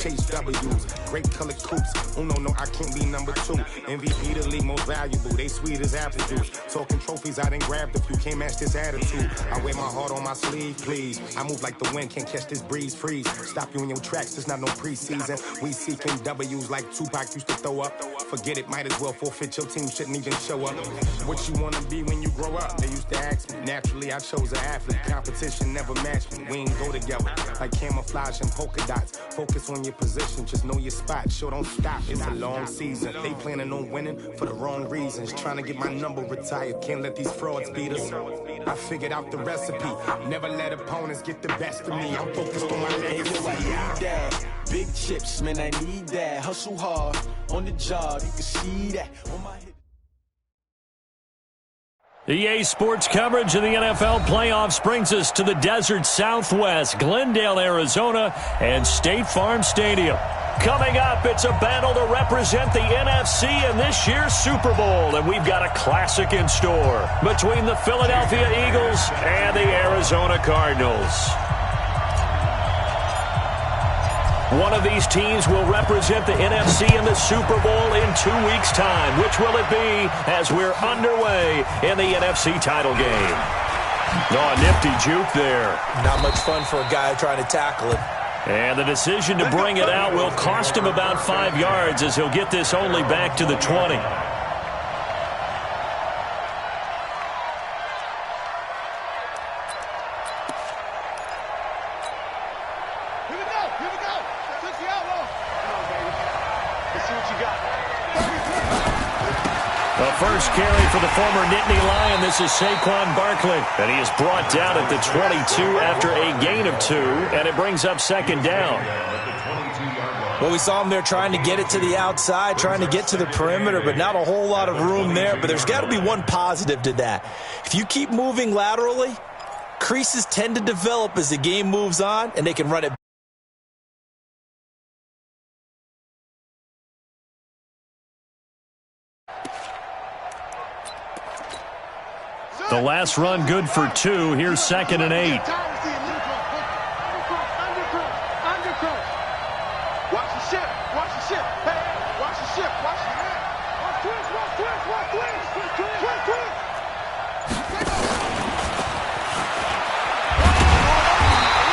chase W's. Great colored coops. Uno, no, I can't be number 2. MVP the league most valuable. They sweet as apple juice. Talking trophies, I didn't grab the few. Can't match this attitude. I wear my heart on my sleeve, please. I move like the wind, can't catch this breeze, freeze. Stop you in your tracks, there's not no preseason. We seeking W's like Tupac used to throw up. Forget it, might as well forfeit. Your team shouldn't even show up. What you wanna be when you grow up? They used to ask me. Naturally, I chose an athlete. Competition never matched me. We ain't go together like camouflage and polka dots. Focus on your position, just know your spot. Sure, don't stop. It's a long season. They planning on winning for the wrong reasons. Trying to get my number retired. Can't let these frauds beat us. I figured out the recipe. Never let opponents get the best of me. I'm focused on my legacy. Big chips, man, I need that. Hustle hard on the job. You can see that on my hip. EA Sports coverage of the NFL playoffs brings us to the desert Southwest, Glendale, Arizona, and State Farm Stadium. Coming up, it's a battle to represent the NFC in this year's Super Bowl, and we've got a classic in store between the Philadelphia Eagles and the Arizona Cardinals. One of these teams will represent the NFC in the Super Bowl in 2 weeks' time. Which will it be as we're underway in the NFC title game? Oh, nifty juke there. Not much fun for a guy trying to tackle it. And the decision to bring it out will cost him about 5 yards as he'll get this only back to the 20. First carry for the former Nittany Lion. This is Saquon Barkley. And he is brought down at the 22 after a gain of 2. And it brings up second down. Well, we saw him there trying to get it to the outside, trying to get to the perimeter, but not a whole lot of room there. But there's got to be one positive to that. If you keep moving laterally, creases tend to develop as the game moves on, and they can run it. The last run good for 2. Here's 2nd and 8.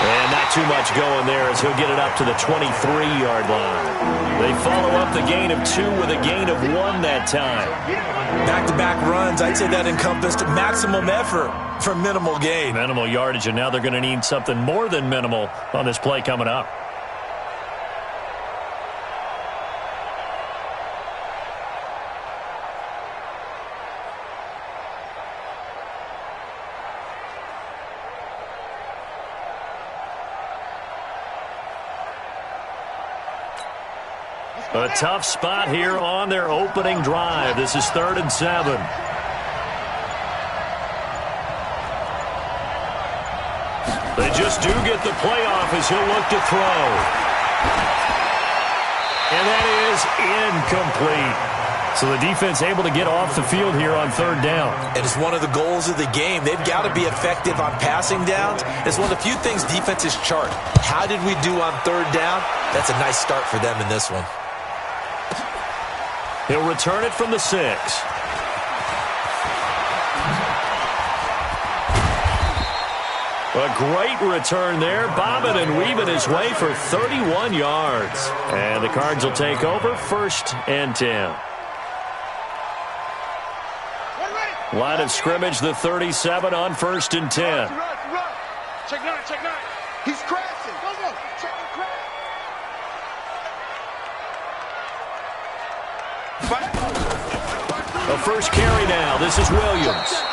And not too much going there as he'll get it up to the 23-yard line. They follow up the gain of 2 with a gain of 1 that time. Back-to-back runs, I'd say that encompassed maximum effort for minimal gain. Minimal yardage, and now they're going to need something more than minimal on this play coming up. A tough spot here on their opening drive. This is 3rd and 7. They just do get the playoff as he'll look to throw. And that is incomplete. So the defense able to get off the field here on 3rd down. It is one of the goals of the game. They've got to be effective on passing downs. It's one of the few things defenses chart. How did we do on 3rd down? That's a nice start for them in this one. He'll return it from the 6. A great return there, bobbing and weaving his way for 31 yards. And the Cards will take over 1st and 10. Line of scrimmage, the 37 on 1st and 10. Check 9, check 9. He's crashing. Go. Check the crash. A first carry now. This is Williams.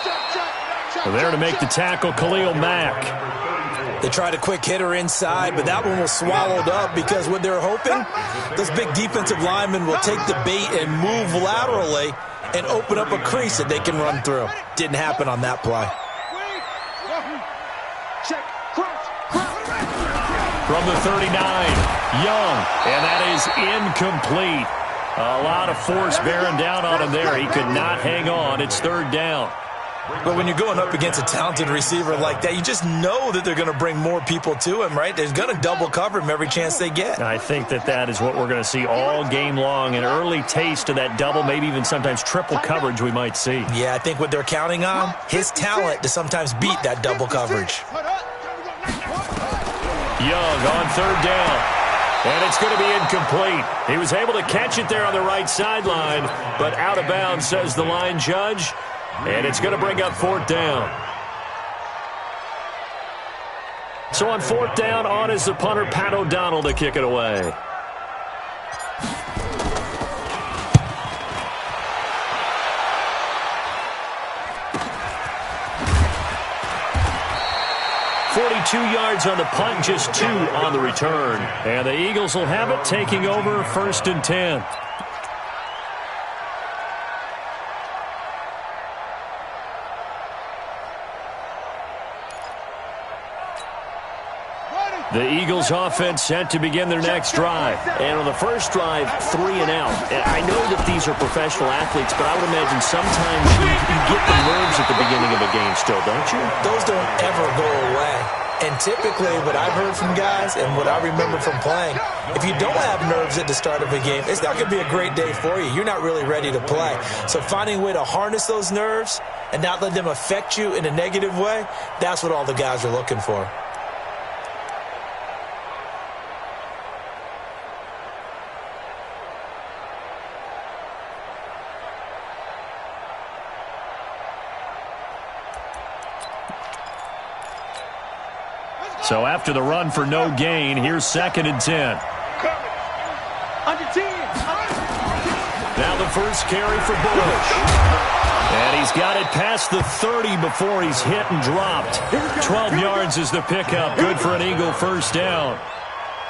There to make the tackle, Khalil Mack. They tried a quick hitter inside, but that one was swallowed up because what they're hoping, those big defensive linemen will take the bait and move laterally and open up a crease that they can run through. Didn't happen on that play. From the 39, Young, and that is incomplete. A lot of force bearing down on him there. He could not hang on. It's 3rd down. But when you're going up against a talented receiver like that, you just know that they're going to bring more people to him, right? They're going to double cover him every chance they get. I think that is what we're going to see all game long, an early taste of that double, maybe even sometimes triple coverage we might see. Yeah, I think what they're counting on, his talent to sometimes beat that double coverage. Young on third down. And it's going to be incomplete. He was able to catch it there on the right sideline, but out of bounds, says the line judge. And it's going to bring up fourth down. So on fourth down, on is the punter, Pat O'Donnell, to kick it away. .42 yards on the punt, just 2 on the return. And the Eagles will have it, taking over first and 10. The Eagles offense set to begin their next drive. And on the first drive, 3 and out. And I know that these are professional athletes, but I would imagine sometimes you get the nerves at the beginning of a game still, don't you? Those don't ever go away. And typically what I've heard from guys and what I remember from playing, if you don't have nerves at the start of a game, it's not going to be a great day for you. You're not really ready to play. So finding a way to harness those nerves and not let them affect you in a negative way, that's what all the guys are looking for. So after the run for no gain, here's second and 10. Now the first carry for Bush. And he's got it past the 30 before he's hit and dropped. 12 yards is the pickup. Good for an Eagle first down.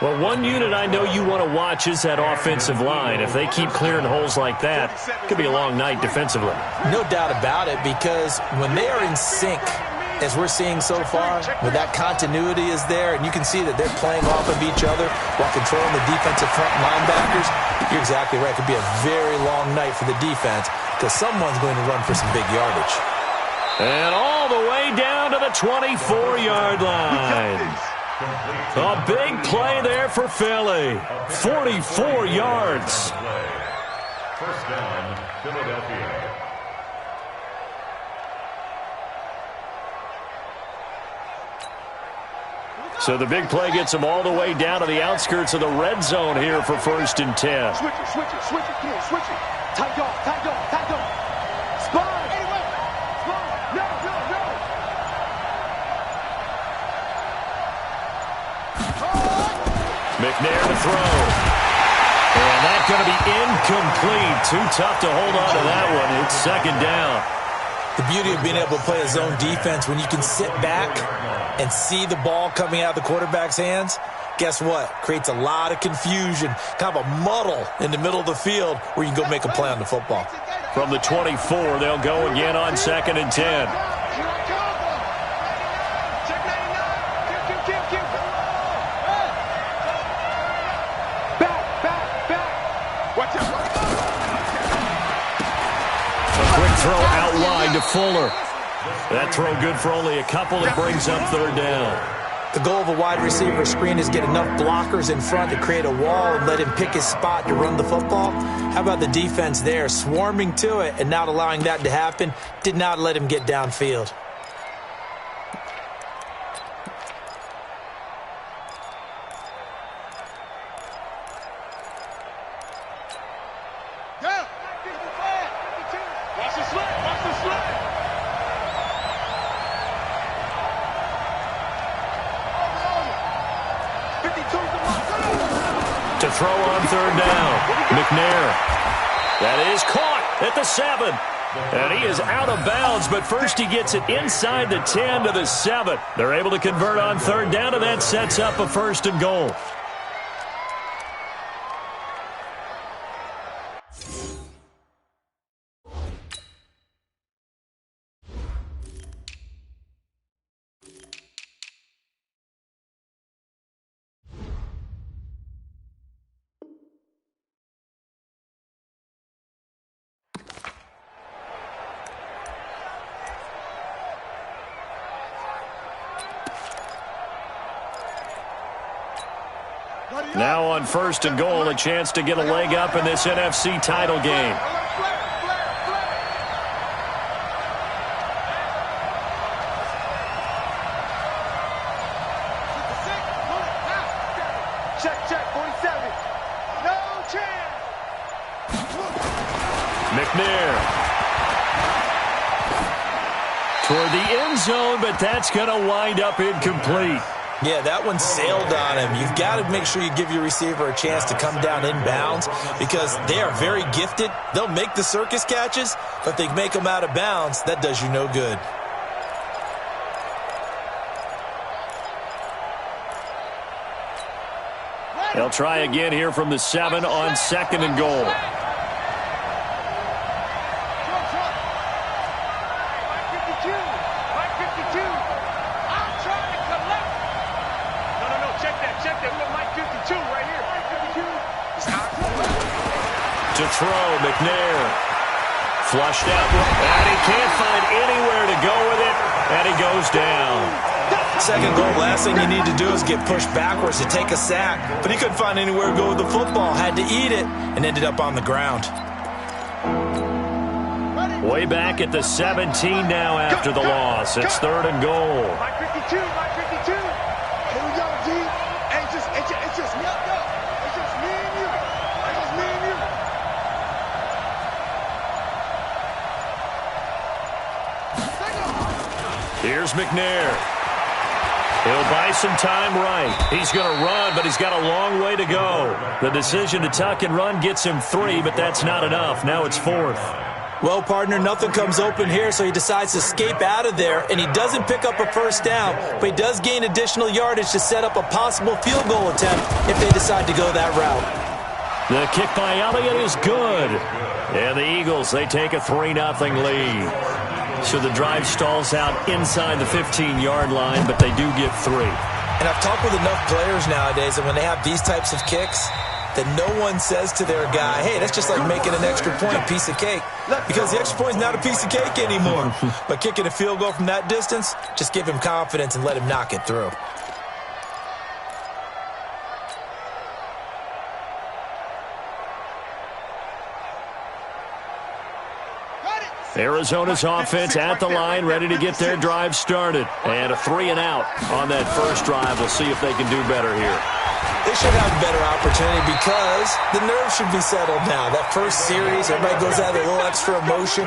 Well, one unit I know you want to watch is that offensive line. If they keep clearing holes like that, it could be a long night defensively. No doubt about it, because when they are in sync, as we're seeing so far, when that continuity is there, and you can see that they're playing off of each other while controlling the defensive front linebackers, you're exactly right. It could be a very long night for the defense because someone's going to run for some big yardage. And all the way down to the 24-yard line. A big play there for Philly. 44 yards. First down, Philadelphia. So the big play gets them all the way down to the outskirts of the red zone here for first and 10. Switch it, come on, switch it. Tight dog. Spine. Anyway. Spine. No. McNair to throw. And that's going to be incomplete. Too tough to hold on to that one. It's second down. The beauty of being able to play a zone defense, when you can sit back and see the ball coming out of the quarterback's hands, guess what? Creates a lot of confusion, kind of a muddle in the middle of the field where you can go make a play on the football. From the 24, they'll go again on second and 10. Throw out wide to Fuller. That throw good for only a couple. It brings up third down. The goal of a wide receiver screen is get enough blockers in front to create a wall and let him pick his spot to run the football. How about the defense there, swarming to it and not allowing that to happen? Did not let him get downfield. To throw on third down, McNair. That is caught at the 7. And he is out of bounds, but first he gets it inside the 10 to the 7. They're able to convert on third down, and that sets up a first and goal. Now on 1st and goal, a chance to get a leg up in this NFC title game. Check, 47. No chance. McNair. Toward the end zone, but that's going to wind up incomplete. Yeah, that one sailed on him. You've got to make sure you give your receiver a chance to come down inbounds because they are very gifted. They'll make the circus catches, but if they make them out of bounds, that does you no good. They'll try again here from the 7 on 2nd and goal. To throw, McNair. Flushed out, and he can't find anywhere to go with it, and he goes down. Second goal, last thing you need to do is get pushed backwards to take a sack. But he couldn't find anywhere to go with the football, had to eat it, and ended up on the ground. Way back at the 17 now after the loss. It's 3rd and goal. Mike 52. Here we go, G. It's just me. It's just me and you. Here's McNair. He'll buy some time right. He's going to run, but he's got a long way to go. The decision to tuck and run gets him 3, but that's not enough. Now it's 4th. Well, partner, nothing comes open here, so he decides to escape out of there, and he doesn't pick up a first down, but he does gain additional yardage to set up a possible field goal attempt if they decide to go that route. The kick by Elliott is good. And the Eagles, they take a 3-0 lead. So the drive stalls out inside the 15-yard line, but they do get 3. And I've talked with enough players nowadays that when they have these types of kicks, that no one says to their guy, hey, that's just like making an extra point, piece of cake. Because the extra point is not a piece of cake anymore. But kicking a field goal from that distance, just give him confidence and let him knock it through. Arizona's offense at the line, ready to get their drive started. And a 3 and out on that first drive. We'll see if they can do better here. They should have a better opportunity because the nerves should be settled now. That first series, everybody goes out with a little extra emotion.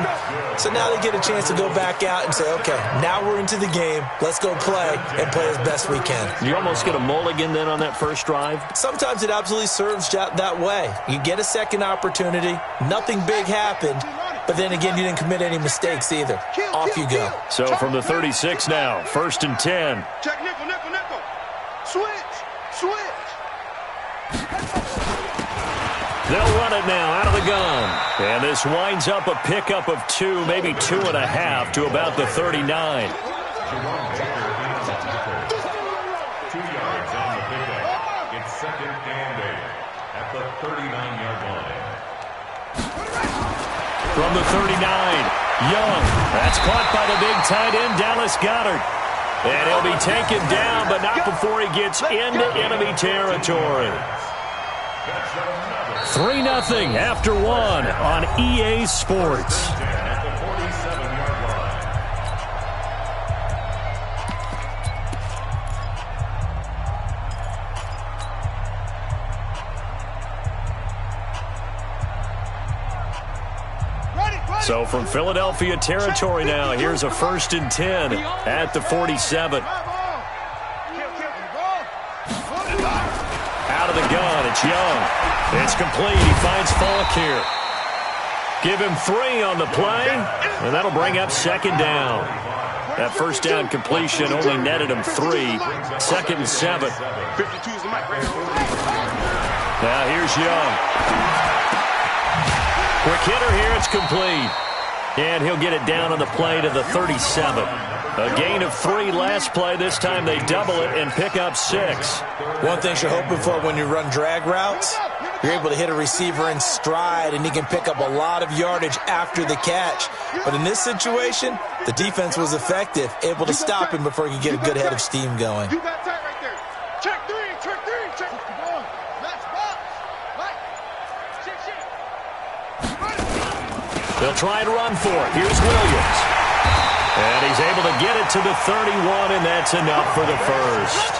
So now they get a chance to go back out and say, okay, now we're into the game. Let's go play and play as best we can. You almost get a mulligan then on that first drive? Sometimes it absolutely serves that way. You get a second opportunity. Nothing big happened. But then again, you didn't commit any mistakes either. Off you go. So from the 36 now, 1st and 10. Check nickel. Switch. They'll run it now out of the gun. And this winds up a pickup of 2, maybe 2.5 to about the 39. 2 yards on the pickup. It's 2nd and 8 at the 39-yard line. From the 39, Young. That's caught by the big tight end, Dallas Goedert. And he'll be taken down, but not before he gets into enemy territory. 3-0 after 1 on EA Sports. At the 47-yard line. So from Philadelphia territory now, here's a 1st and 10 at the 47. Out of the gun, it's Young. It's complete. He finds Falk here. Give him 3 on the play, and that'll bring up 2nd down. That first down completion only netted him 3. 2nd and 7. Now here's Young. Quick hitter here, it's complete. And he'll get it down on the play to the 37. A gain of 3 last play. This time they double it and pick up 6. One thing you're hoping for when you run drag routes, you're able to hit a receiver in stride and he can pick up a lot of yardage after the catch. But in this situation, the defense was effective, able to stop him before he could get a good head of steam going. You got tight right there. Check 3. They'll try and run for it. Here's Williams. And he's able to get it to the 31, and that's enough for the first.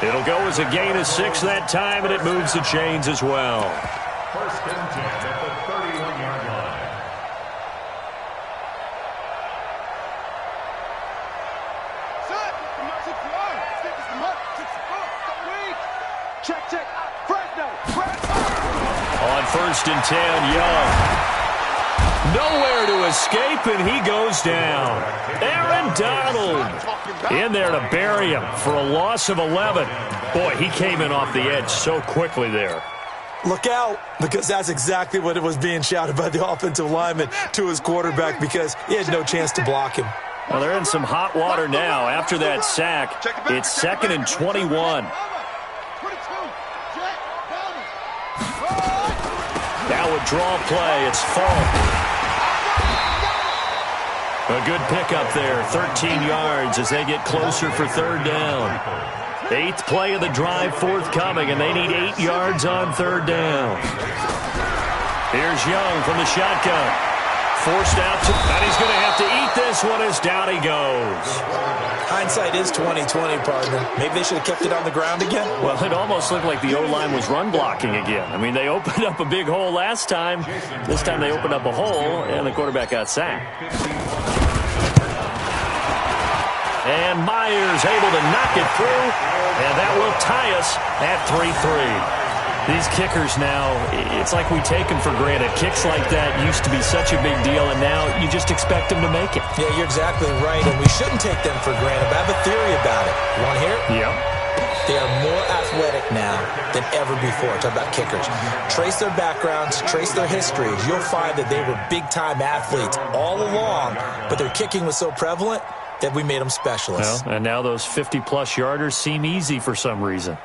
It'll go as a gain of 6 that time, and it moves the chains as well. First and 10 at the 31-yard line. Check, check. Fresno. On first and 10, Young. Nowhere to escape, and he goes down. Aaron Donald in there to bury him for a loss of 11. Boy, he came in off the edge so quickly there. Look out, because that's exactly what it was being shouted by the offensive lineman to his quarterback, because he had no chance to block him. Well, they're in some hot water now. After that sack, it's 2nd and 21. Now a draw play. It's Falk. A good pickup there, 13 yards as they get closer for 3rd down. 8th play of the drive forthcoming, and they need 8 yards on 3rd down. Here's Young from the shotgun. Forced out, and he's going to have to eat this one as down he goes. Hindsight is 20/20, partner. Maybe they should have kept it on the ground again. Well, it almost looked like the O-line was run blocking again. I mean, they opened up a big hole last time. This time they opened up a hole, and the quarterback got sacked. And Myers able to knock it through, and that will tie us at 3-3. These kickers now, it's like we take them for granted. Kicks like that used to be such a big deal, and now you just expect them to make it. Yeah, you're exactly right, and we shouldn't take them for granted, but I have a theory about it. You want to hear it? Yep. They are more athletic now than ever before. Talk about kickers. Trace their backgrounds, trace their histories. You'll find that they were big-time athletes all along, but their kicking was so prevalent that we made them specialists. Well, and now those 50-plus yarders seem easy for some reason.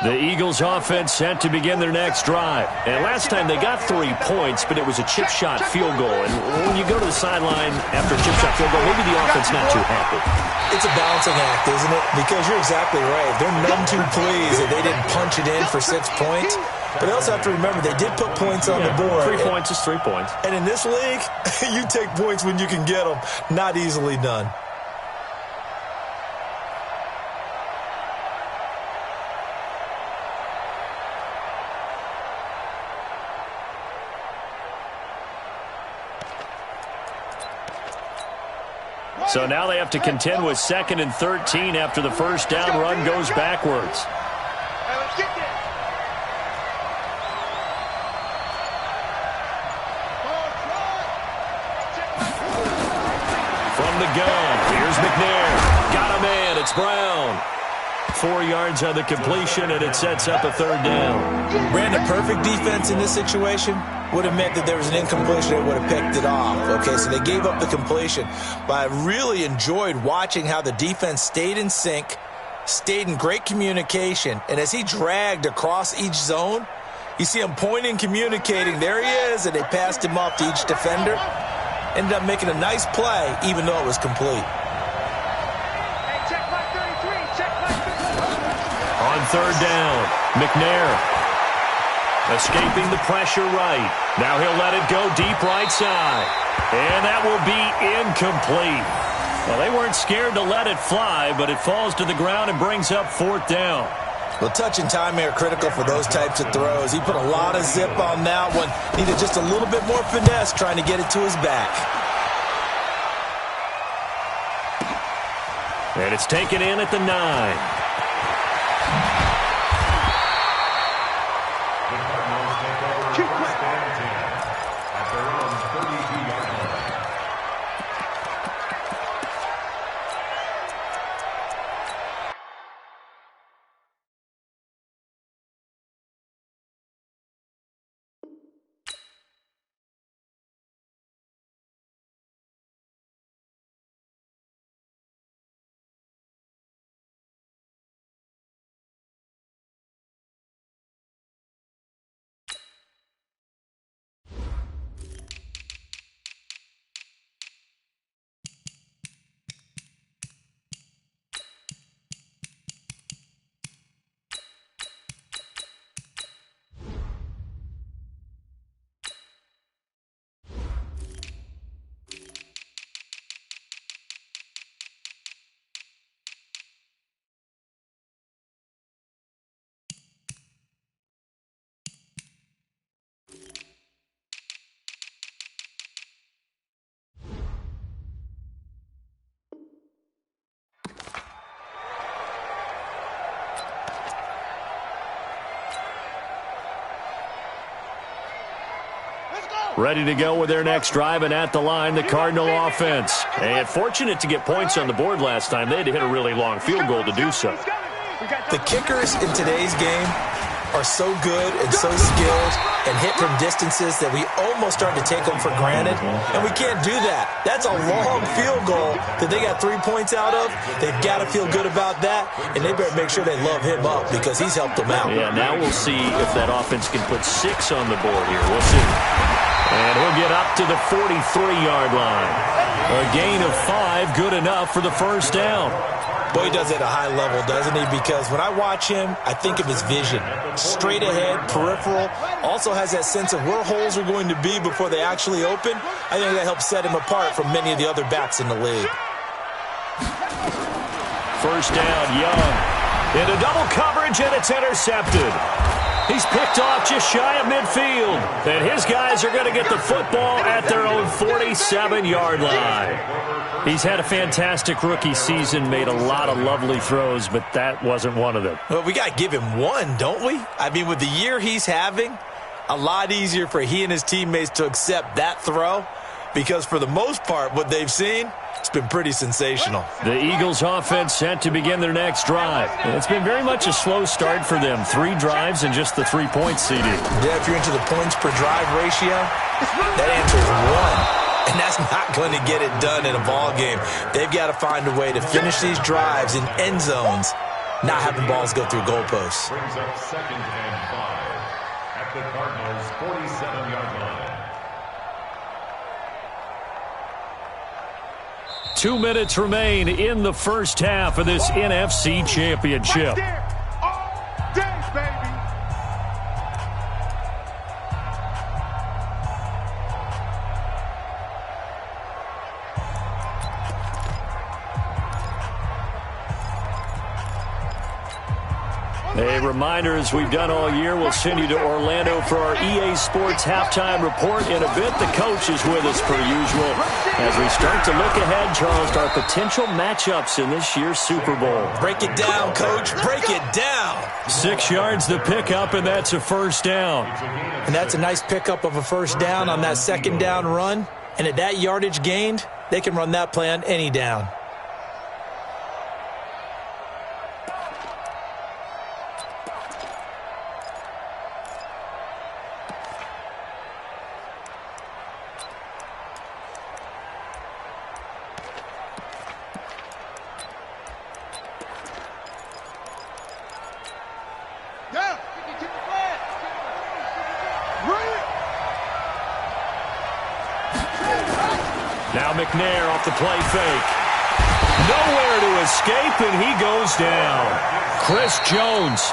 The Eagles offense set to begin their next drive. And last time they got 3 points, but it was a chip shot field goal. And when you go to the sideline after a chip shot field goal, maybe the offense not too happy. It's a balancing act, isn't it? Because you're exactly right. They're none too pleased that they didn't punch it in for 6 points. But they also have to remember they did put points on the board. 3 points is 3 points. And in this league, you take points when you can get them. Not easily done. So now they have to contend with 2nd and 13 after the first down run goes backwards. From the gun, here's McNair. Got a man, it's Brown. 4 yards on the completion, and it sets up a 3rd down. Brandon, perfect defense in this situation would have meant that there was an incompletion. They would have picked it off. Okay, so they gave up the completion. But I really enjoyed watching how the defense stayed in sync, stayed in great communication, and as he dragged across each zone, you see him pointing, communicating. There he is, and they passed him off to each defender. Ended up making a nice play, even though it was complete. On 3rd down, McNair escaping the pressure right. Now he'll let it go deep right side. And that will be incomplete. Well, they weren't scared to let it fly, but it falls to the ground and brings up 4th down. Well, touch and timing are critical for those types of throws. He put a lot of zip on that one. Needed just a little bit more finesse trying to get it to his back. And it's taken in at the 9. Ready to go with their next drive, and at the line, the Cardinal offense. And fortunate to get points on the board last time. They had to hit a really long field goal to do so. The kickers in today's game are so good and so skilled and hit from distances that we almost start to take them for granted, and we can't do that. That's a long field goal that they got 3 points out of. They've got to feel good about that, and they better make sure they love him up because he's helped them out. Yeah, now we'll see if that offense can put 6 on the board here. We'll see. And he'll get up to the 43-yard line. A gain of 5, good enough for the first down. Boy, he does it at a high level, doesn't he? Because when I watch him, I think of his vision. Straight ahead, peripheral, also has that sense of where holes are going to be before they actually open. I think that helps set him apart from many of the other backs in the league. First down, Young. Into double coverage, and it's intercepted. He's picked off just shy of midfield. And his guys are going to get the football at their own 47-yard line. He's had a fantastic rookie season, made a lot of lovely throws, but that wasn't one of them. Well, we got to give him one, don't we? I mean, with the year he's having, a lot easier for he and his teammates to accept that throw because for the most part, what they've seen, it's been pretty sensational. The Eagles offense set to begin their next drive. It's been very much a slow start for them. 3 drives and just the 3 points CD. Yeah, if you're into the points per drive ratio, that answer is 1. And that's not going to get it done in a ball game. They've got to find a way to finish these drives in end zones, not having balls go through goalposts. Brings up 2nd and 5 at the Cardinals' 47-yard line. 2 minutes remain in the first half of this NFC Championship. All day, baby. A reminder, as we've done all year, we'll send you to Orlando for our EA Sports halftime report. In a bit, the coach is with us per usual as we start to look ahead, Charles, to our potential matchups in this year's Super Bowl. Break it down, Coach. Break it down. 6 yards the pickup, and that's a first down. And that's a nice pickup of a first down on that 2nd down run. And at that yardage gained, they can run that play on any down. Now McNair off the play fake. Nowhere to escape, and he goes down. Chris Jones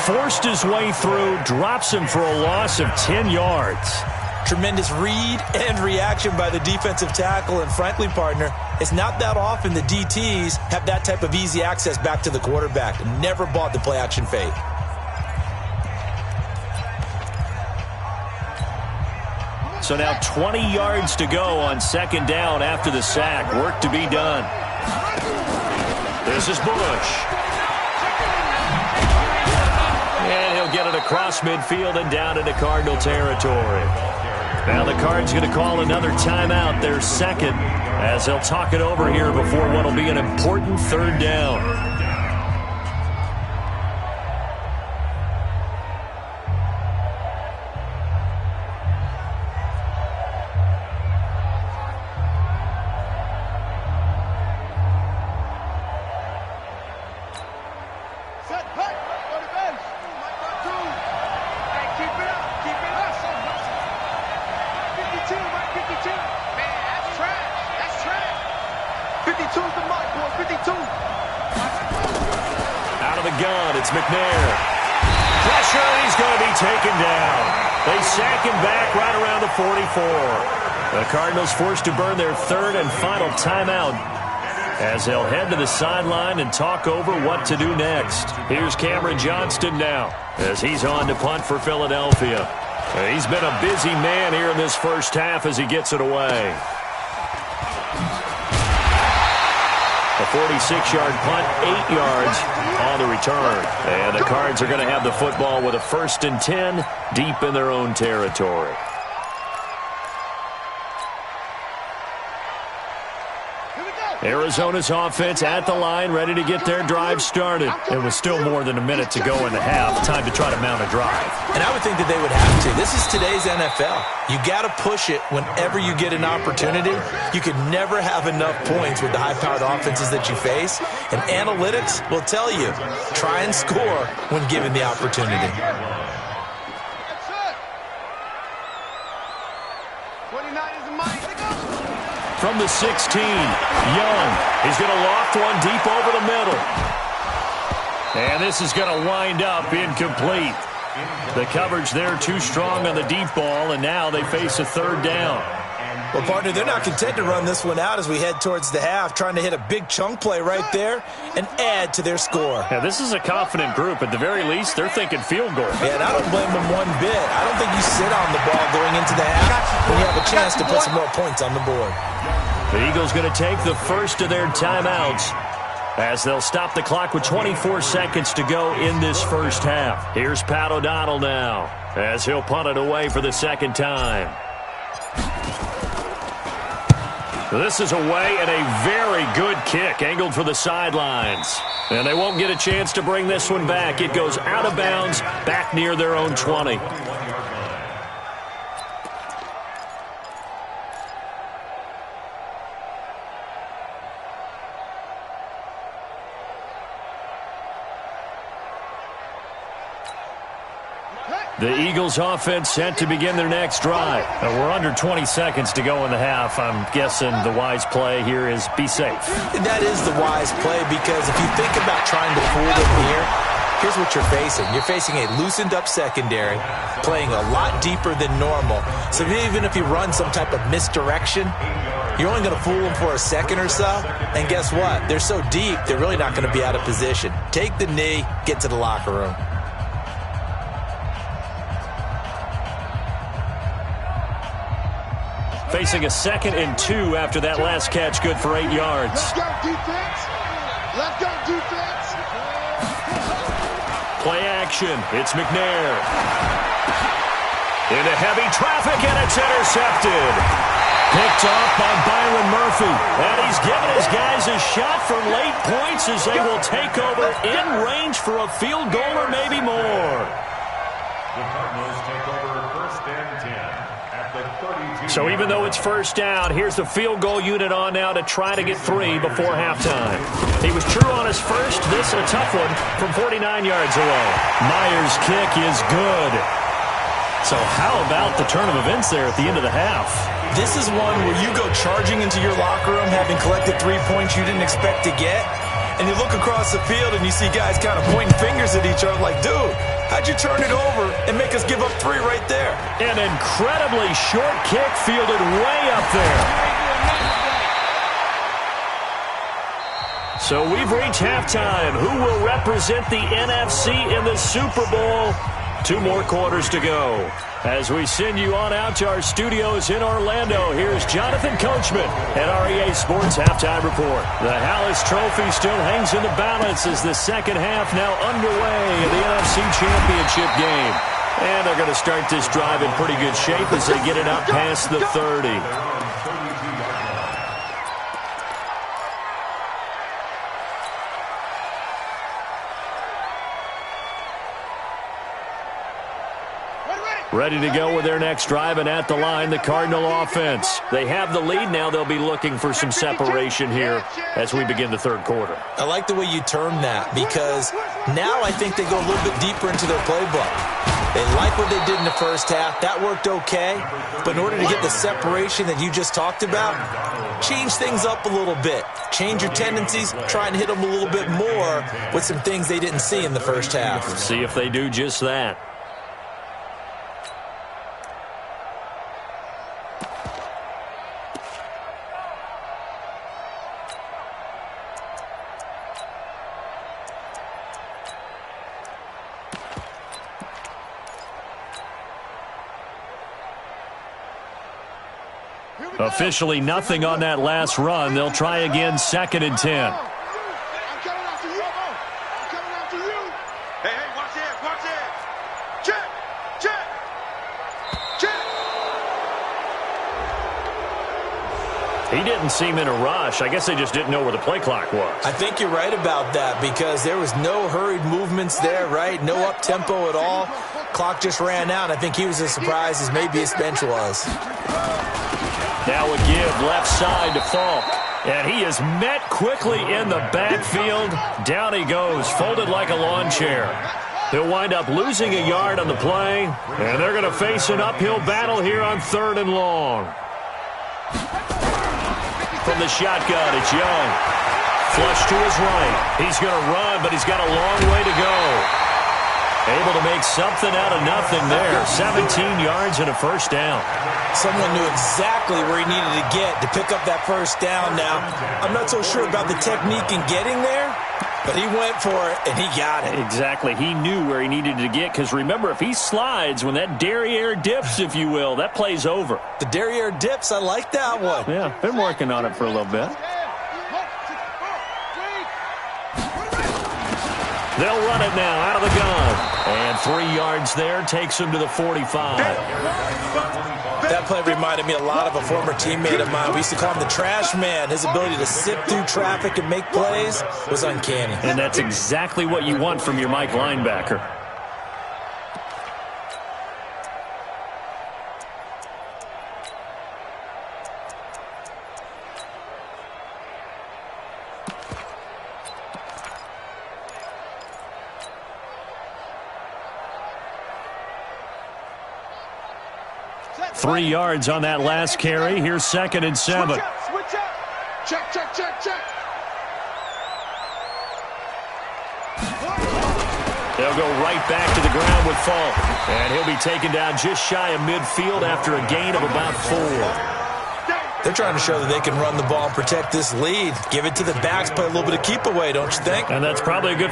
forced his way through, drops him for a loss of 10 yards. Tremendous read and reaction by the defensive tackle, and frankly, partner, it's not that often the DTs have that type of easy access back to the quarterback. Never bought the play-action fake. So now 20 yards to go on 2nd down after the sack. Work to be done. This is Bush. And he'll get it across midfield and down into Cardinal territory. Now the Cards going to call another timeout, their 2nd, as they'll talk it over here before what will be an important 3rd down. It's McNair. Pressure, and he's going to be taken down. They sack him back right around the 44. The Cardinals forced to burn their 3rd and final timeout as they'll head to the sideline and talk over what to do next. Here's Cameron Johnston now as he's on to punt for Philadelphia. He's been a busy man here in this first half as he gets it away. A 46-yard punt, 8 yards on the return. And the Cards are going to have the football with a 1st and 10 deep in their own territory. Arizona's offense at the line, ready to get their drive started. It was still more than a minute to go in the half. Time to try to mount a drive. And I would think that they would have to. This is today's NFL. You got to push it whenever you get an opportunity. You can never have enough points with the high-powered offenses that you face. And analytics will tell you, try and score when given the opportunity. From the 16, Young. He's going to loft one deep over the middle. And this is going to wind up incomplete. The coverage there too strong on the deep ball, and now they face a third down. Well, partner, they're not content to run this one out as we head towards the half, trying to hit a big chunk play right there and add to their score. Yeah, this is a confident group. At the very least, they're thinking field goal. Yeah, and I don't blame them one bit. I don't think you sit on the ball going into the half when you have a chance to put some more points on the board. The Eagles going to take the first of their timeouts as they'll stop the clock with 24 seconds to go in this first half. Here's Pat O'Donnell now as he'll punt it away for the second time. This is away and a very good kick angled for the sidelines. And they won't get a chance to bring this one back. It goes out of bounds back near their own 20. The Eagles offense set to begin their next drive. We're under 20 seconds to go in the half. I'm guessing the wise play here is be safe. That is the wise play, because if you think about trying to fool them here, here's what you're facing. You're facing a loosened up secondary, playing a lot deeper than normal. So even if you run some type of misdirection, you're only going to fool them for a second or so. And guess what? They're so deep, they're really not going to be out of position. Take the knee, get to the locker room. Facing a 2nd and 2 after that last catch, good for 8 yards. Let's go, defense. Let's go, defense. Play action. It's McNair. Into heavy traffic, and it's intercepted. Picked off by Byron Murphy. And he's giving his guys a shot for late points as they will take over in range for a field goal or maybe more. The Cardinals take over 1st and 10 at the 32. So even though it's first down, here's the field goal unit on now to try to get 3 before halftime. He was true on his first. This a tough one from 49 yards away. Myers' kick is good. So how about the turn of events there at the end of the half? This is one where you go charging into your locker room having collected 3 points you didn't expect to get, and you look across the field and you see guys kind of pointing fingers at each other like, dude, how'd you turn it over and make us give up 3 right there? An incredibly short kick fielded way up there. So we've reached halftime. Who will represent the NFC in the Super Bowl? 2 more quarters to go. As we send you on out to our studios in Orlando, here's Jonathan Coachman at REA Sports Halftime Report. The Hallis Trophy still hangs in the balance as the second half now underway in the NFC Championship game. And they're going to start this drive in pretty good shape as they get it up past the 30. Ready to go with their next drive, and at the line, the Cardinal offense. They have the lead now. They'll be looking for some separation here as we begin the third quarter. I like the way you term that, because now I think they go a little bit deeper into their playbook. They like what they did in the first half. That worked okay. But in order to get the separation that you just talked about, change things up a little bit. Change your tendencies. Try and hit them a little bit more with some things they didn't see in the first half. See if they do just that. Officially nothing on that last run. They'll try again, 2nd and 10. I'm coming after you. I'm coming after you. Hey, watch it, watch it. Check, check, check. He didn't seem in a rush. I guess they just didn't know where the play clock was. I think you're right about that because there was no hurried movements there, right? No up-tempo at all. Clock just ran out. I think he was as surprised as maybe his bench was. Now a give left side to Falk. And he is met quickly in the backfield. Down he goes, folded like a lawn chair. He'll wind up losing a yard on the play, and they're going to face an uphill battle here on 3rd and long. From the shotgun, it's Young. Flush to his right. He's going to run, but he's got a long way to go. Able to make something out of nothing there. 17 yards and a first down. Someone knew exactly where he needed to get to pick up that first down. Now, I'm not so sure about the technique in getting there, but he went for it, and he got it. Exactly. He knew where he needed to get because, remember, if he slides, when that derriere dips, if you will, that play's over. The derriere dips, I like that one. Yeah, been working on it for a little bit. They'll run it now out of the gun. And 3 yards there takes him to the 45. That play reminded me a lot of a former teammate of mine. We used to call him the trash man. His ability to sift through traffic and make plays was uncanny. And that's exactly what you want from your Mike linebacker. Three yards on that last carry. Here's 2nd and 7. Switch up. Check. They'll go right back to the ground with Falk. And he'll be taken down just shy of midfield after a gain of about 4. They're trying to show that they can run the ball and protect this lead. Give it to the backs, play a little bit of keep away, don't you think? And that's probably a good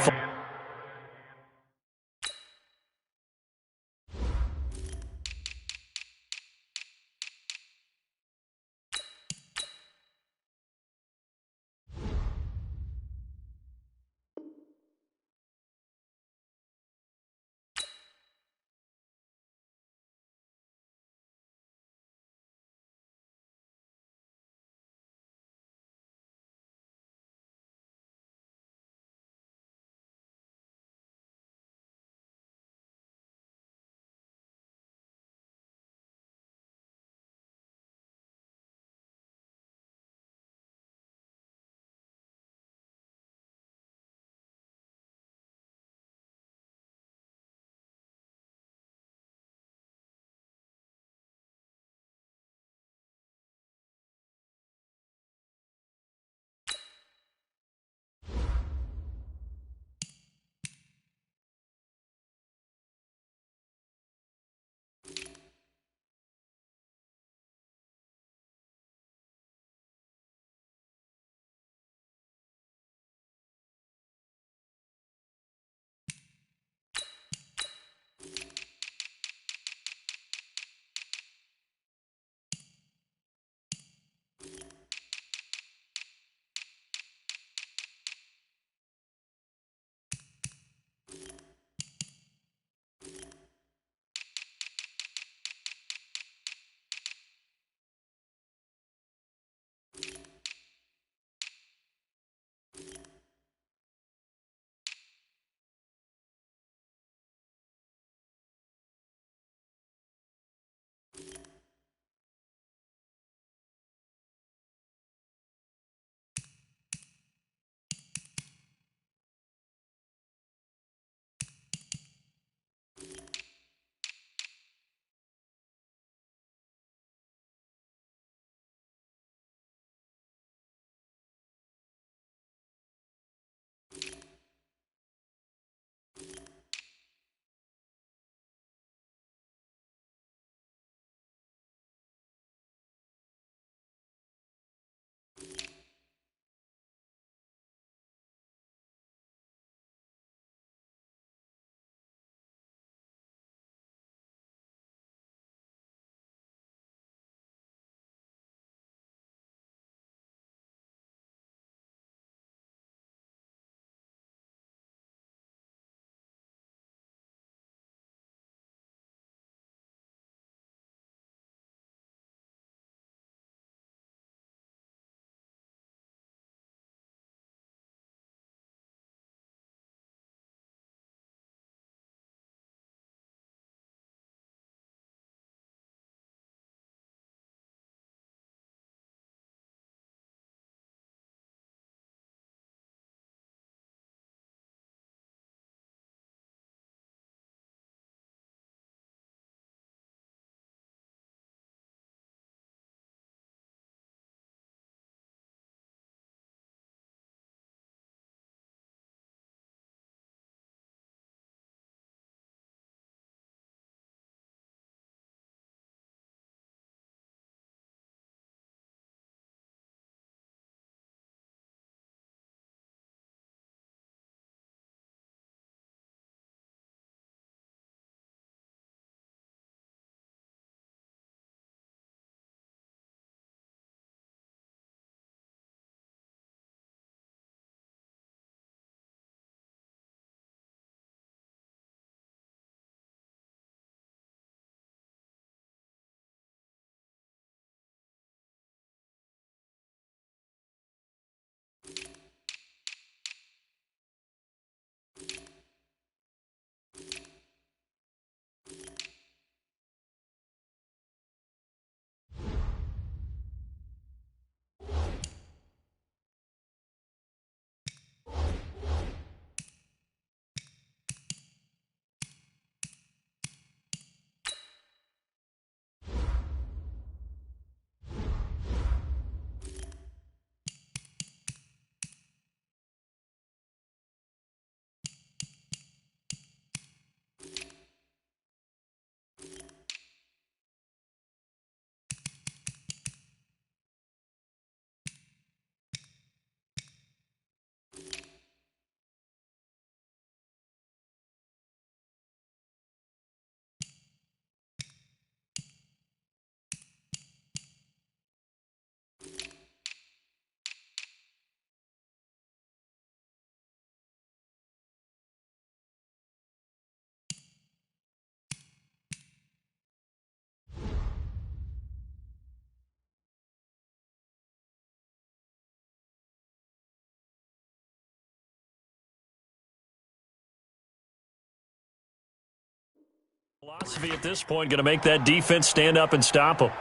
Philosophy at this point going to make that defense stand up and stop them.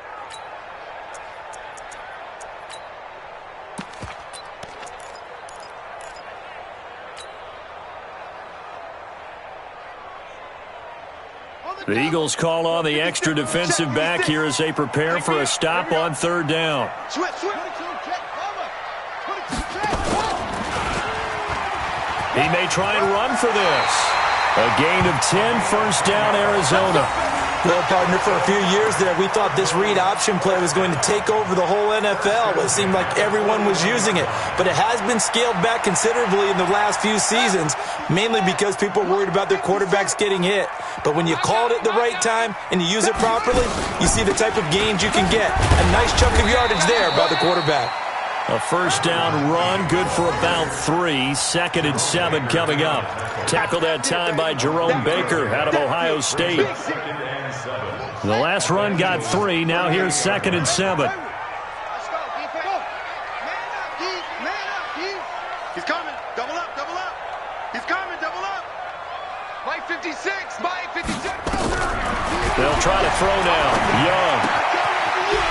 The Eagles call on the extra defensive back here as they prepare for a stop on third down. He may try and run for this. A gain of 10, first down, Arizona. Well, partner, for a few years there, we thought this read option play was going to take over the whole NFL. It seemed like everyone was using it. But it has been scaled back considerably in the last few seasons, mainly because people are worried about their quarterbacks getting hit. But when you called it the right time and you use it properly, you see the type of gains you can get. A nice chunk of yardage there by the quarterback. A first down run, good for about 3. 2nd and 7 coming up. Tackled that time by Jerome Baker out of Ohio State. The last run got 3. Now here's 2nd and 7. He's coming. Double up, double up. He's coming, double up. Mike 56, Mike 56. They'll try to throw now. Young.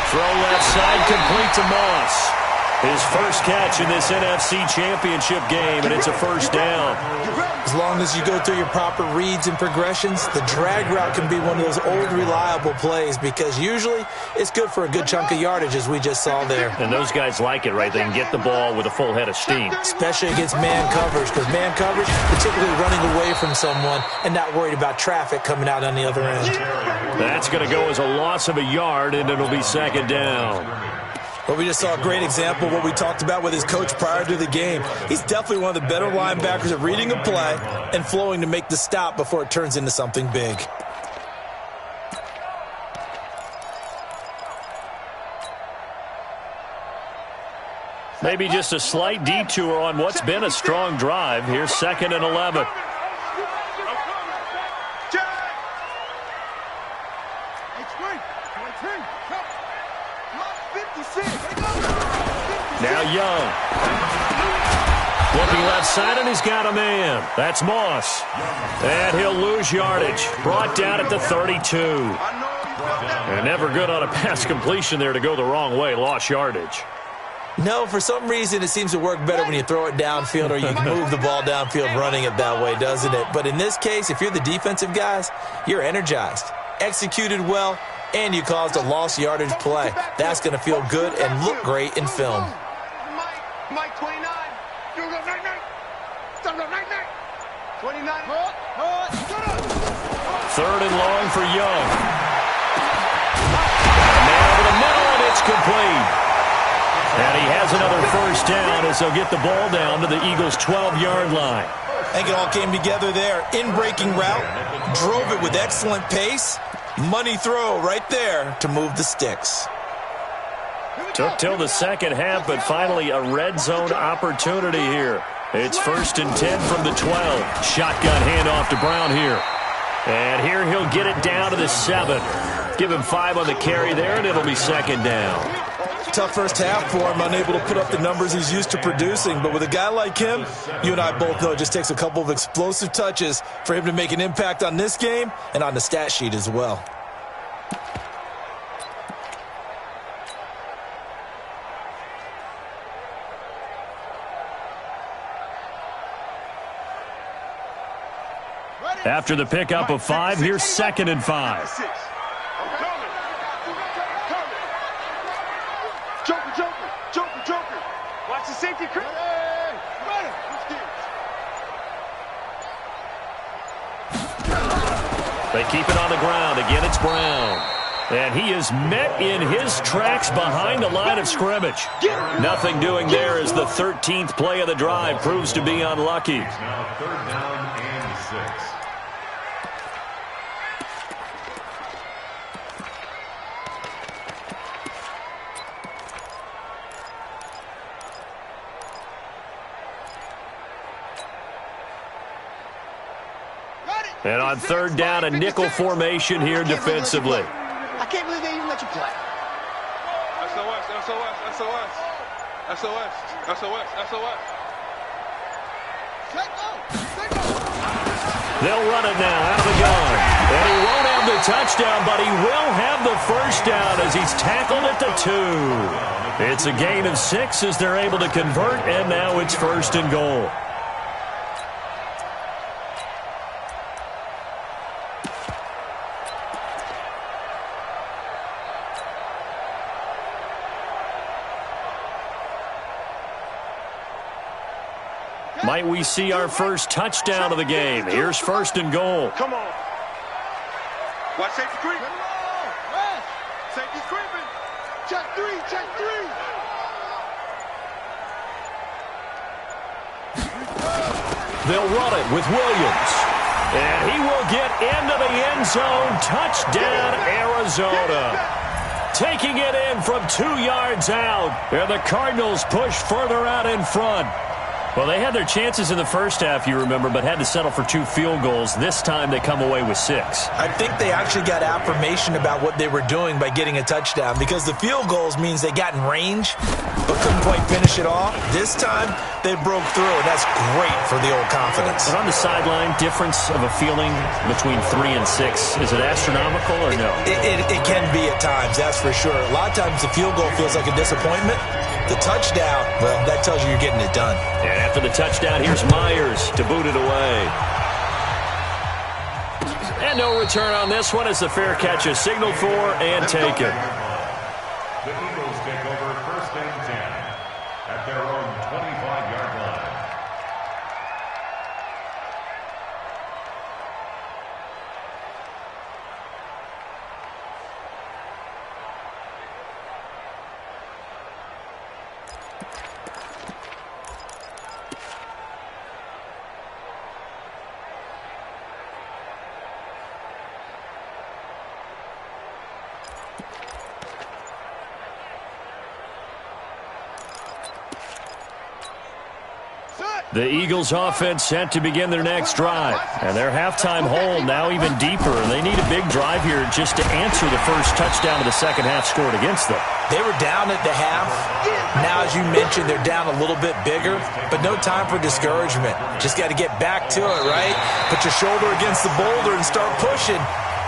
Throw left side, complete to Moss. His first catch in this NFC Championship game, and it's a first down. As long as you go through your proper reads and progressions, the drag route can be one of those old reliable plays because usually it's good for a good chunk of yardage, as we just saw there. And those guys like it, right? They can get the ball with a full head of steam. Especially against man coverage, because man coverage, particularly running away from someone and not worried about traffic coming out on the other end. That's going to go as a loss of a yard, and it'll be 2nd down. Well, we just saw a great example of what we talked about with his coach prior to the game. He's definitely one of the better linebackers at reading a play and flowing to make the stop before it turns into something big. Maybe just a slight detour on what's been a strong drive. Here's 2nd and 11. Now Young. Looking left side, and he's got a man. That's Moss. And he'll lose yardage. Brought down at the 32. And never good on a pass completion there to go the wrong way. Lost yardage. No, for some reason it seems to work better when you throw it downfield or you move the ball downfield running it that way, doesn't it? But in this case, if you're the defensive guys, you're energized, executed well, and you caused a lost yardage play. That's going to feel good and look great in film. Mike 29. You go night night. Stop night night. 29. 3rd and long for Young. Man over the middle, and it's complete. And he has another first down as they'll get the ball down to the Eagles' 12-yard line. I think it all came together there. In-breaking route, drove it with excellent pace. Money throw right there to move the sticks. Took till the second half, but finally a red zone opportunity here. It's 1st and 10 from the 12. Shotgun handoff to Brown here. And here he'll get it down to the 7. Give him 5 on the carry there, and it'll be 2nd down. Tough first half for him, unable to put up the numbers he's used to producing. But with a guy like him, you and I both know it just takes a couple of explosive touches for him to make an impact on this game and on the stat sheet as well. After the pickup of 5, here's 2nd and 5. Joker. Watch the safety. They keep it on the ground. Again, it's Brown. And he is met in his tracks behind the line of scrimmage. Nothing doing there as the 13th play of the drive proves to be unlucky. Now 3rd down and 6. And on 3rd down, a nickel formation here defensively. I can't believe they even let you play. SOS. They'll run it now out of the gun. And he won't have the touchdown, but he will have the first down as he's tackled at the 2. It's a gain of 6 as they're able to convert, and now it's 1st and goal. Might we see our first touchdown of the game? Here's 1st and goal. Come on. Watch safety creeping. Safety's creeping. Check 3, check 3. They'll run it with Williams. And he will get into the end zone. Touchdown, Arizona. Taking it in from 2 yards out. And the Cardinals push further out in front. Well, they had their chances in the first half, you remember, but had to settle for 2 field goals. This time they come away with 6. I think they actually got affirmation about what they were doing by getting a touchdown, because the field goals means they got in range but couldn't quite finish it off. This time they broke through, and that's great for the old confidence. But on the sideline, difference of a feeling between 3 and 6, is it astronomical or no? It can be at times, that's for sure. A lot of times the field goal feels like a disappointment. The touchdown, well, that tells you you're getting it done. And after the touchdown, here's Myers to boot it away. And no return on this one as the fair catch is signaled for and taken. The Eagles take over 1st and 10 at their own 25-yard line. The Eagles offense set to begin their next drive. And their halftime hole now even deeper. They need a big drive here just to answer the first touchdown of the second half scored against them. They were down at the half. Now, as you mentioned, they're down a little bit bigger, but no time for discouragement. Just got to get back to it, right? Put your shoulder against the boulder and start pushing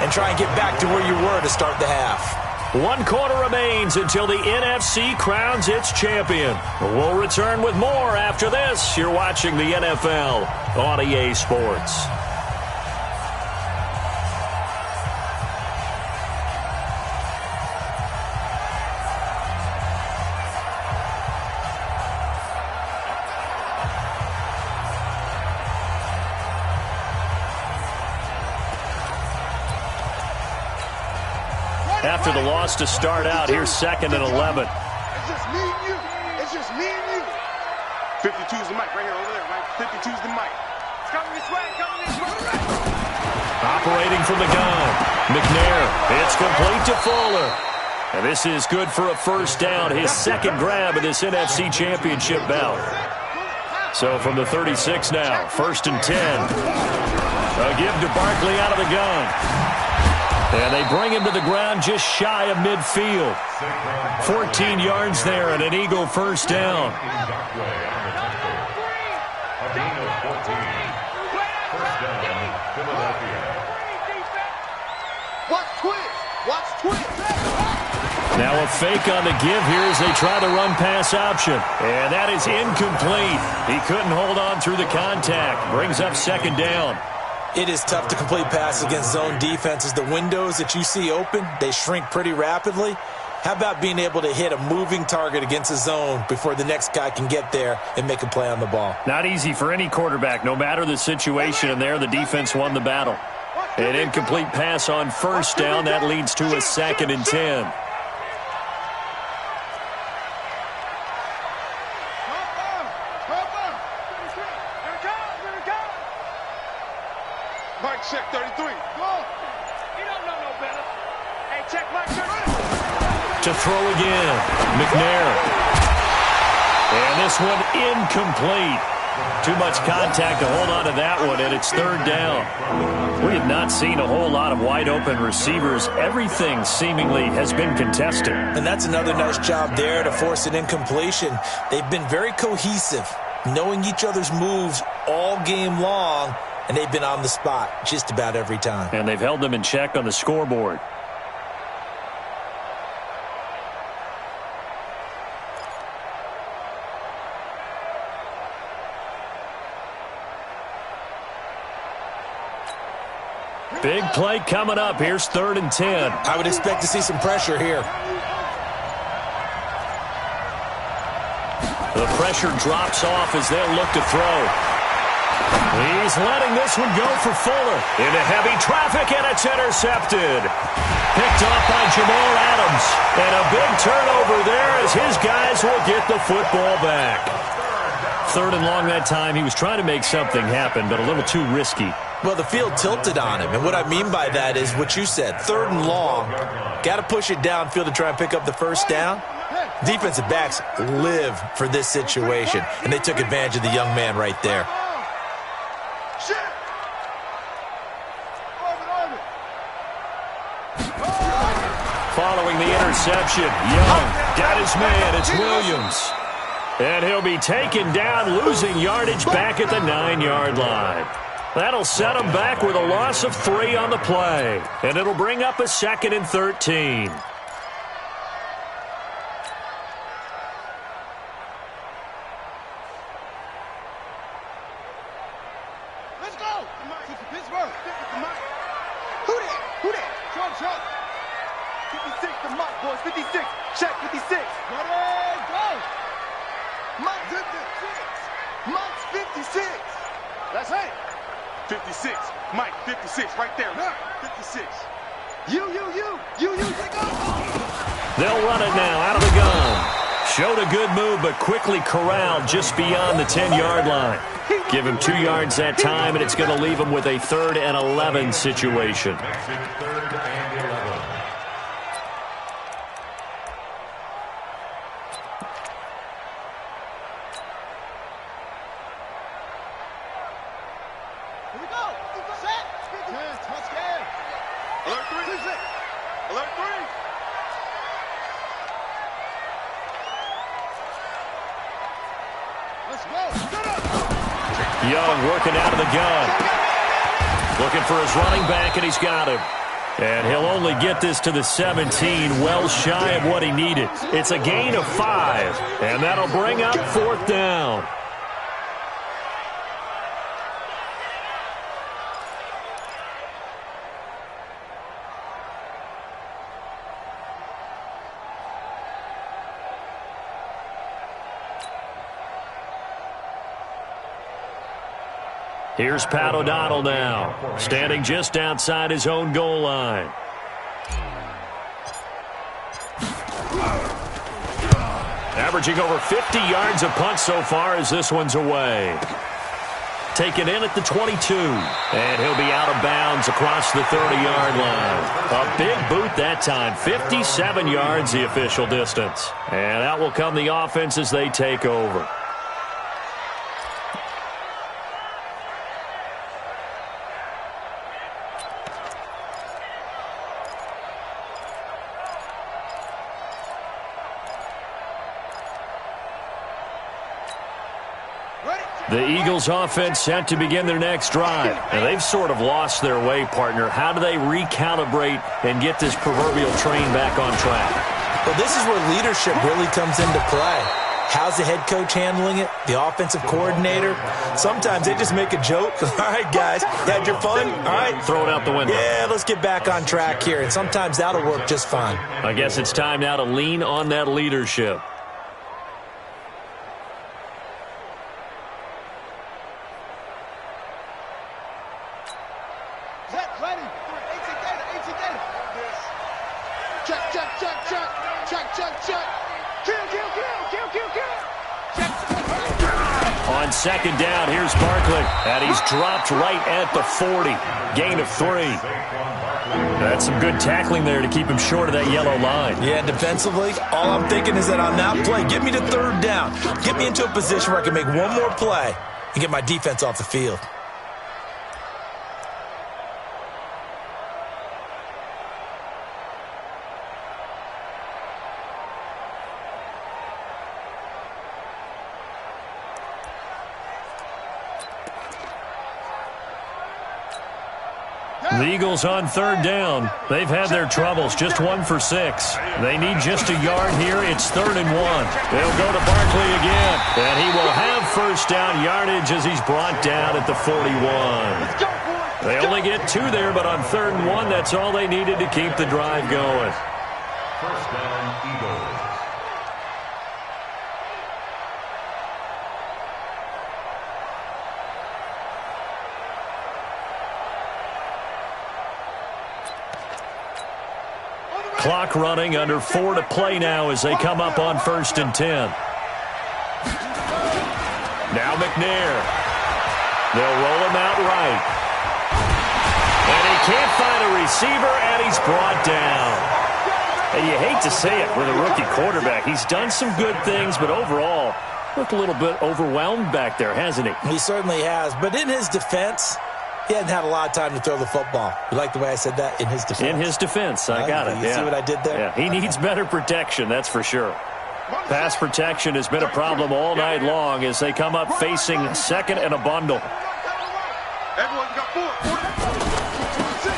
and try and get back to where you were to start the half. 1 quarter remains until the NFC crowns its champion. We'll return with more after this. You're watching the NFL on EA Sports. After the loss to start out, here's 2nd and 11. It's just me and you. It's just me and you. 52's the mic right here over there, right? 52's the mic. It's coming this way, coming this way. Operating from the gun, McNair. It's complete to Fuller. And this is good for a first down, his 2nd grab of this NFC Championship bout. So from the 36 now, 1st and 10. A give to Barkley out of the gun. And they bring him to the ground just shy of midfield. 14 yards there and an Eagle first down. Watch twist. Now a fake on the give here as they try the run-pass option. And that is incomplete. He couldn't hold on through the contact. Brings up 2nd down. It is tough to complete passes against zone defenses. The windows that you see open, they shrink pretty rapidly. How about being able to hit a moving target against a zone before the next guy can get there and make a play on the ball? Not easy for any quarterback, no matter the situation, and there the defense won the battle. An incomplete pass on first down. That leads to a 2nd and 10. Mike, check 33. Go. You don't know no better. Hey, check Mike 33. To throw again, McNair. And this one incomplete. Too much contact to hold on to that one, and it's 3rd down. We have not seen a whole lot of wide-open receivers. Everything seemingly has been contested. And that's another nice job there to force an incompletion. They've been very cohesive, knowing each other's moves all game long, and they've been on the spot just about every time. And they've held them in check on the scoreboard. Big play coming up. Here's 3rd and 10. I would expect to see some pressure here. The pressure drops off as they'll look to throw. He's letting this one go for Fuller. Into heavy traffic, and it's intercepted. Picked off by Jamal Adams. And a big turnover there as his guys will get the football back. 3rd and long that time. He was trying to make something happen, but a little too risky. Well, the field tilted on him, and what I mean by that is what you said, 3rd and long. Got to push it downfield to try and pick up the first down. Defensive backs live for this situation, and they took advantage of the young man right there. Following the interception, Young got his man. It's Williams. And he'll be taken down, losing yardage back at the 9-yard line. That'll set him back with a loss of 3 on the play. And it'll bring up a 2nd and 13. Let's go! Pittsburgh! Who that? Who that? Trump. 56 to Mike, boys. 56. Check 56. Ready, go! Mike 56. Mike's 56. That's it. 56. Mike, 56. Right there. 56. You. Take off. They'll run it now out of the gun. Showed a good move, but quickly corralled just beyond the 10-yard line. Give him 2 yards that time, and it's going to leave him with a 3rd and 11 situation. Here we go. Set. Touchdown. Alert 3. Alert 3. Let's go. Young working out of the gun. Looking for his running back, and he's got him. And he'll only get this to the 17, well shy of what he needed. It's a gain of 5, and that'll bring up 4th down. Here's Pat O'Donnell now, standing just outside his own goal line. Averaging over 50 yards a punt so far as this one's away. Taken in at the 22, and he'll be out of bounds across the 30-yard line. A big boot that time, 57 yards the official distance. And out will come the offense as they take over. The Eagles offense set to begin their next drive. And they've sort of lost their way, partner. How do they recalibrate and get this proverbial train back on track? Well, this is where leadership really comes into play. How's the head coach handling it? The offensive coordinator? Sometimes they just make a joke. All right, guys, you had your fun? All right. Throw it out the window. Yeah, let's get back on track here. And sometimes that'll work just fine. I guess it's time now to lean on that leadership. On second down, here's Barkley, and he's dropped right at the 40. Gain of 3. That's some good tackling there to keep him short of that yellow line. Yeah, defensively, all I'm thinking is that on that play, get me to 3rd down. Get me into a position where I can make one more play and get my defense off the field. The Eagles on third down. They've had their troubles, just 1 for 6. They need just a yard here. It's 3rd and 1. They'll go to Barkley again, and he will have first down yardage as he's brought down at the 41. They only get 2 there, but on 3rd and 1, that's all they needed to keep the drive going. First down, Eagles. Clock running, under 4 to play now as they come up on 1st and 10. Now McNair. They'll roll him out right. And he can't find a receiver, and he's brought down. And you hate to say it with a rookie quarterback. He's done some good things, but overall, looked a little bit overwhelmed back there, hasn't he? He certainly has. But in his defense, he hadn't had a lot of time to throw the football. You like the way I said that? In his defense? In his defense. I got it. You see what I did there? Yeah, he needs better protection, that's for sure. Pass protection has been a problem all night long as they come up facing 2nd and a bundle.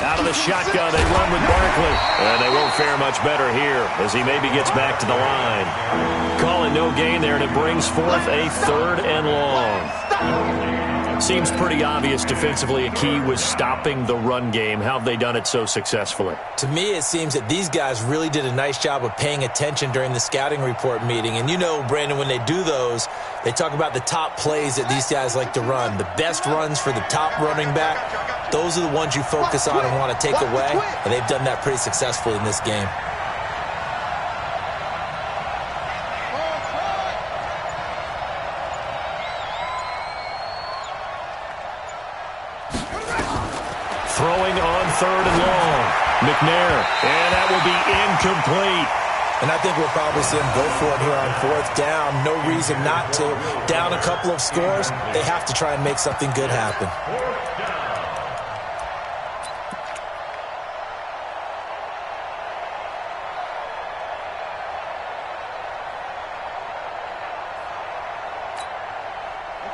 Out of the shotgun, they run with Barkley. And they won't fare much better here as he maybe gets back to the line. Calling no gain there, and it brings forth a 3rd and long. Seems pretty obvious defensively a key was stopping the run game. How have they done it so successfully? To me, it seems that these guys really did a nice job of paying attention during the scouting report meeting. And you know, Brandon, when they do those, they talk about the top plays that these guys like to run. The best runs for the top running back, those are the ones you focus on and want to take away. And they've done that pretty successfully in this game. Throwing on 3rd and long. McNair, and that will be incomplete. And I think we'll probably see him go for it here on 4th down. No reason not to. Down a couple of scores, they have to try and make something good happen.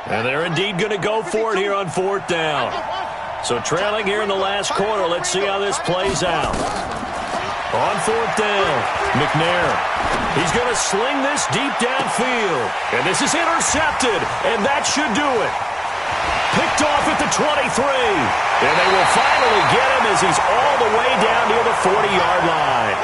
And they're indeed going to go for it here on 4th down. So trailing here in the last quarter. Let's see how this plays out. On 4th down, McNair. He's going to sling this deep downfield. And this is intercepted, and that should do it. Picked off at the 23. And they will finally get him as he's all the way down near the 40-yard line.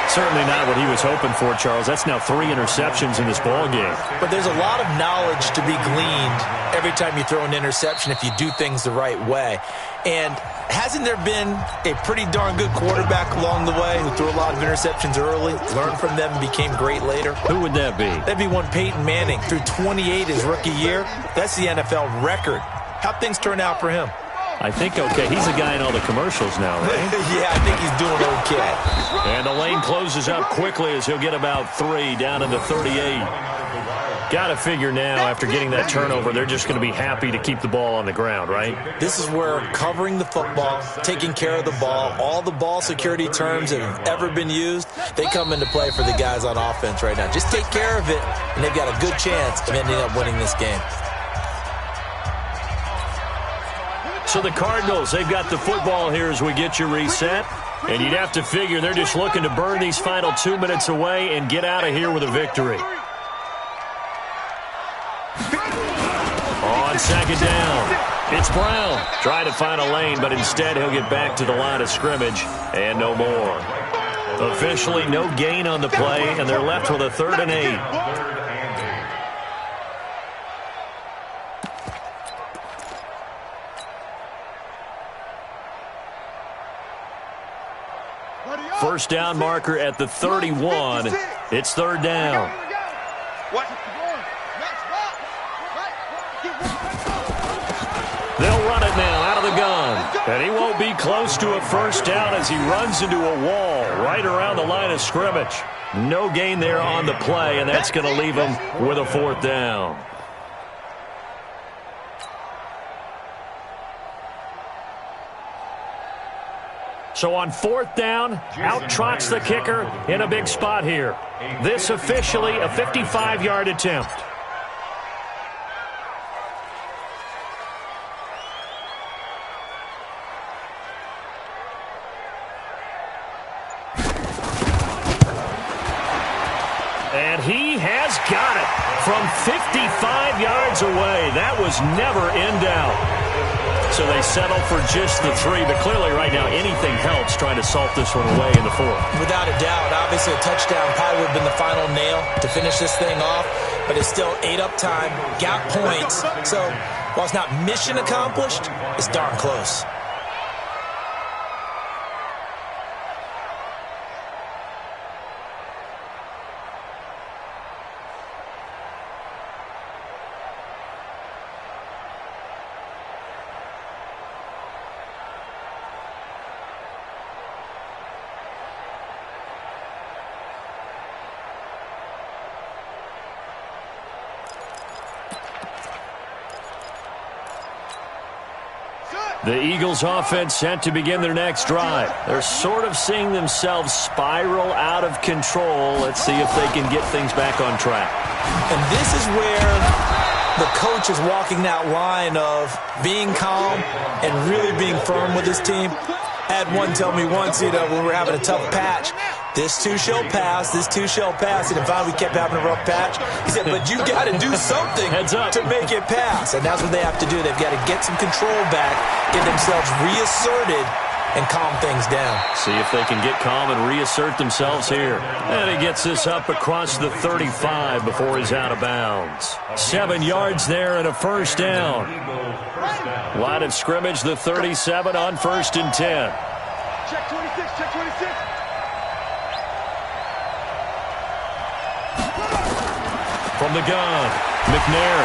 Certainly not what he was hoping for, Charles. That's now 3 interceptions in this ball game. But there's a lot of knowledge to be gleaned every time you throw an interception if you do things the right way. And hasn't there been a pretty darn good quarterback along the way who threw a lot of interceptions early, learned from them, and became great later? Who would that be? That'd be one Peyton Manning. Threw 28 his rookie year. That's the NFL record. How'd things turn out for him? I think okay. He's a guy in all the commercials now, right? Yeah, I think he's doing okay. And the lane closes up quickly as he'll get about 3 down in the 38. Got to figure now, after getting that turnover, they're just going to be happy to keep the ball on the ground, right? This is where covering the football, taking care of the ball, all the ball security terms that have ever been used, they come into play for the guys on offense right now. Just take care of it, and they've got a good chance of ending up winning this game. So the Cardinals, they've got the football here as we get you reset. And you'd have to figure they're just looking to burn these final 2 minutes away and get out of here with a victory. On 2nd down, it's Brown. Trying to find a lane, but instead he'll get back to the line of scrimmage and no more. Officially no gain on the play, and they're left with a 3rd and 8. First down marker at the 31. It's 3rd down. They'll run it now out of the gun. And he won't be close to a first down as he runs into a wall right around the line of scrimmage. No gain there on the play, and that's going to leave him with a 4th down. So on 4th down, out trots the kicker in a big spot here. This officially a 55-yard attempt. he has got it from 55 yards away. That was never in doubt. So they settle for just the 3, but clearly right now anything helps trying to salt this one away in the 4th. Without a doubt, obviously a touchdown probably would have been the final nail to finish this thing off, but it's still ate up time, got points. So while it's not mission accomplished, it's darn close. The Eagles offense set to begin their next drive. They're sort of seeing themselves spiral out of control. Let's see if they can get things back on track. And this is where the coach is walking that line of being calm and really being firm with his team. I had one tell me once, when we were having a tough patch, this too shall pass, this too shall pass. And finally we kept having a rough patch. He said, but you got to do something to make it pass. And that's what they have to do. They've got to get some control back, get themselves reasserted, and calm things down. See if they can get calm and reassert themselves here. And he gets this up across the 35 before he's out of bounds. 7 yards there and a first down. Line of scrimmage, the 37 on 1st and 10. Check 26, check 26. From the gun, McNair.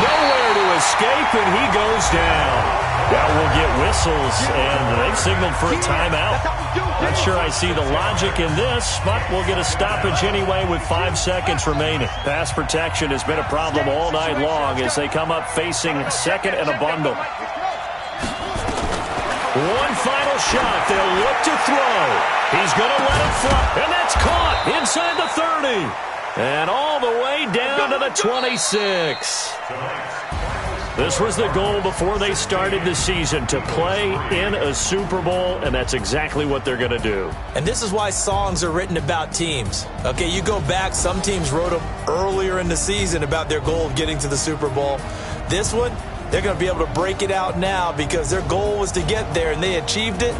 Nowhere to escape, and he goes down. Now we'll get whistles, and they've signaled for a timeout. Not sure I see the logic in this, but we'll get a stoppage anyway with 5 seconds remaining. Pass protection has been a problem all night long as they come up facing second and a bundle. One final shot. They'll look to throw. He's going to let it fly, and that's caught inside the 30. And all the way down to the 26. This was the goal before they started the season, to play in a Super Bowl, and that's exactly what they're going to do. And this is why songs are written about teams. Okay, you go back, some teams wrote them earlier in the season about their goal of getting to the Super Bowl. This one, they're going to be able to break it out now because their goal was to get there, and they achieved it.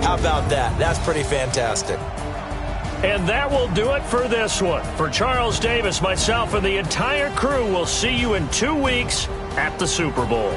How about that? That's pretty fantastic. And that will do it for this one. For Charles Davis, myself, and the entire crew, we'll see you in 2 weeks at the Super Bowl.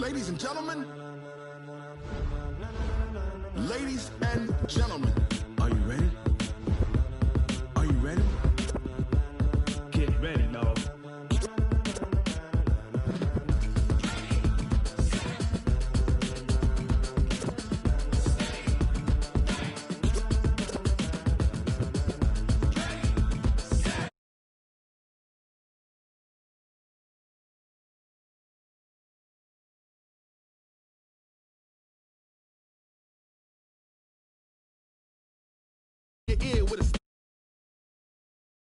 Ladies and gentlemen,